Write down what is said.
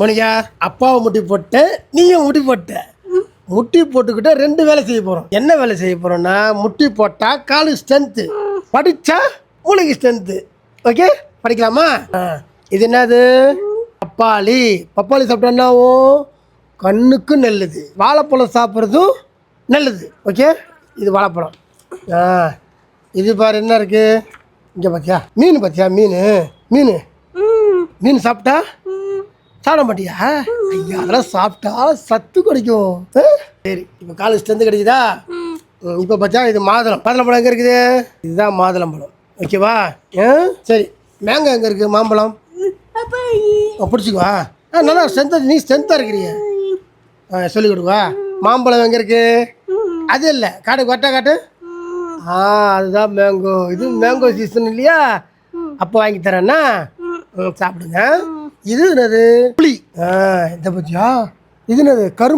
Monica அப்பாவை முட்டி போட்ட நீயும் முட்டி போட்ட. முட்டி போட்டுக்கிட்ட 2 வேலை செய்ய போகிறோம். என்ன வேலை செய்ய போகிறோன்னா, முட்டி போட்டால் காலு ஸ்ட்ரென்த்து, படித்தா மூளைக்கு ஸ்ட்ரென்த்து. ஓகே, படிக்கலாமா? இது என்னது? பப்பாளி. பப்பாளி சாப்பிட்டா என்ன ஆகும்? கண்ணுக்கு நல்லது. வாழைப்பழம் சாப்பிட்றதும் நல்லது. ஓகே, இது வாழைப்பழம். இது பாரு என்ன இருக்குது இங்கே பார்த்தியா? மீன் பார்த்தியா? மீன் சாப்பிட்டா சாப்பிட மாட்டியா? ஐயா, அதெல்லாம் சாப்பிட்டா சத்து கிடைக்கும். சரி, இப்போ காலேஜ் ஸ்ட்ரென்த்து கிடைக்குதா? இப்போ பார்த்தா இது மாதுளம்பழம் எங்கே இருக்குது? இதுதான் மாதுளம்பழம். ஓகேவா? சரி, மேங்கோ எங்கே இருக்குது? மாம்பழம் பிடிச்சிக்குவா. நல்லா ஸ்ட்ரென்த்தாக, நீ ஸ்ட்ரென்த்தாக இருக்கிறீங்க. சொல்லிக் கொடுவா. மாம்பழம் எங்கே இருக்குது? அது இல்லை, காட்டு. அதுதான் மேங்கோ. இது மேங்கோ சீசன் இல்லையா? அப்போ வாங்கி தரேன்னா சாப்பிடுங்க. இது என்னது? புளி. இதை பற்றியா? இது என்னது? கரும்பு.